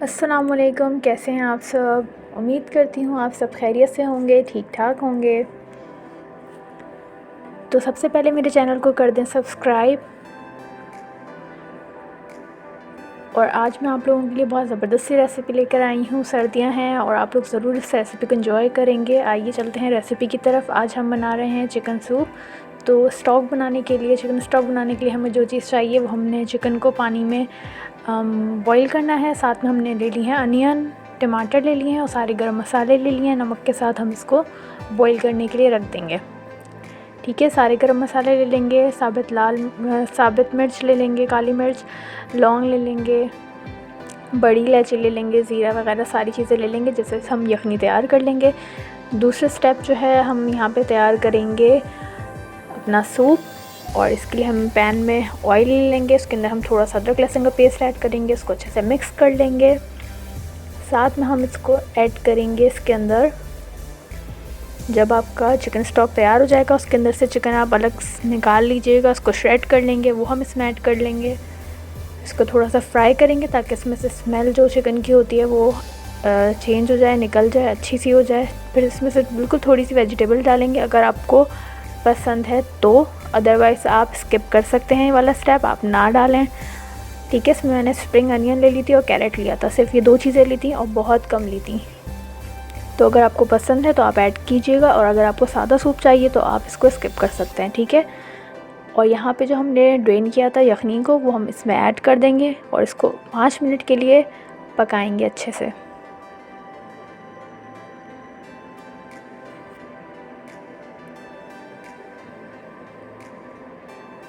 अस्सलामुअलैकुम, कैसे हैं आप सब। उम्मीद करती हूँ आप सब खैरियत से होंगे, ठीक ठाक होंगे। तो सबसे पहले मेरे चैनल को कर दें सब्सक्राइब। और आज मैं आप लोगों के लिए बहुत ज़बरदस्त सी रेसिपी लेकर आई हूँ। सर्दियाँ हैं और आप लोग ज़रूर इस रेसिपी को एंजॉय करेंगे। आइए चलते हैं रेसिपी की तरफ। आज हम बना रहे हैं चिकन सूप। तो स्टॉक बनाने के लिए, चिकन स्टॉक बनाने के लिए हमें जो चीज़ चाहिए वो हमने चिकन को पानी में बॉईल करना है। साथ में हमने ले ली है अनियन, टमाटर ले लिए हैं और सारे गरम मसाले ले लिए हैं। नमक के साथ हम इसको बॉईल करने के लिए रख देंगे। ठीक है, सारे गरम मसाले ले लेंगे, साबित मिर्च ले लेंगे, काली मिर्च, लौंग ले लेंगे, बड़ी इलायची ले लेंगे, ज़ीरा वगैरह सारी चीज़ें ले लेंगे, जिससे हम यखनी तैयार कर लेंगे। दूसरा स्टेप जो है, हम यहाँ पे तैयार करेंगे अपना सूप। और इसके लिए हम पैन में ऑयल ले लेंगे, उसके अंदर हम थोड़ा सा अदरक लहसुन का पेस्ट ऐड करेंगे, उसको अच्छे से मिक्स कर लेंगे। साथ में हम इसको ऐड करेंगे इसके अंदर, जब आपका चिकन स्टॉक तैयार हो जाएगा उसके अंदर से चिकन आप अलग निकाल लीजिएगा, उसको श्रेड कर लेंगे, वो हम इसमें ऐड कर लेंगे। इसको थोड़ा सा फ्राई करेंगे ताकि इसमें से स्मेल जो चिकन की होती है वो चेंज हो जाए, निकल जाए, अच्छी सी हो जाए। फिर इसमें से बिल्कुल थोड़ी सी वेजिटेबल डालेंगे अगर आपको पसंद है तो, अदरवाइज़ आप स्किप कर सकते हैं, ये वाला स्टेप आप ना डालें। ठीक है, इसमें मैंने स्प्रिंग अनियन ले ली थी और कैरेट लिया था, सिर्फ ये 2 चीज़ें ली थी और बहुत कम ली थी। तो अगर आपको पसंद है तो आप ऐड कीजिएगा, और अगर आपको सादा सूप चाहिए तो आप इसको स्किप कर सकते हैं। ठीक है, और यहाँ पे जो हमने ड्रेन किया था यखनी को, वो हम इसमें ऐड कर देंगे और इसको 5 मिनट के लिए पकाएंगे अच्छे से।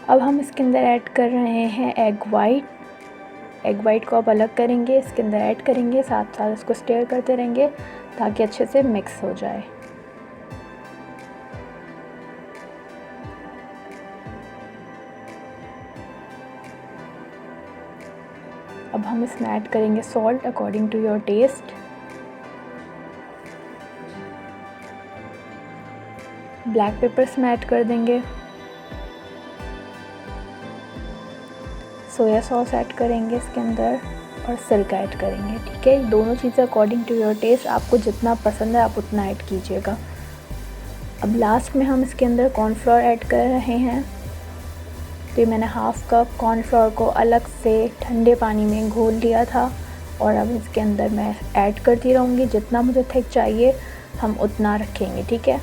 अब हम इसके अंदर ऐड कर रहे हैं एग वाइट को अब अलग करेंगे, इसके अंदर ऐड करेंगे, साथ साथ इसको स्टेयर करते रहेंगे ताकि अच्छे से मिक्स हो जाए। अब हम इसमें ऐड करेंगे salt according to your taste, black pepper इसमें ऐड कर देंगे, सोया सॉस ऐड करेंगे इसके अंदर, और सिरका ऐड करेंगे। ठीक है, दोनों चीज़ें अकॉर्डिंग टू योर टेस्ट, आपको जितना पसंद है आप उतना ऐड कीजिएगा। अब लास्ट में हम इसके अंदर कॉर्नफ्लोर ऐड कर रहे हैं। तो ये मैंने हाफ़ कप कॉर्नफ्लोर को अलग से ठंडे पानी में घोल लिया था, और अब इसके अंदर मैं ऐड करती रहूँगी। जितना मुझे थिक चाहिए हम उतना रखेंगे। ठीक है,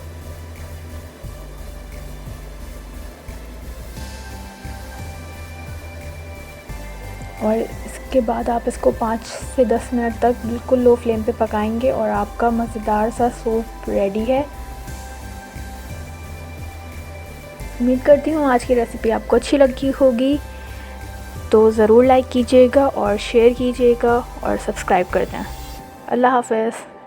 और इसके बाद आप इसको 5 से 10 मिनट तक बिल्कुल लो फ्लेम पे पकाएंगे और आपका मज़ेदार सा सूप रेडी है। उम्मीद करती हूँ आज की रेसिपी आपको अच्छी लगी होगी, तो ज़रूर लाइक कीजिएगा और शेयर कीजिएगा और सब्सक्राइब कर दें। अल्लाह हाफ़िज़।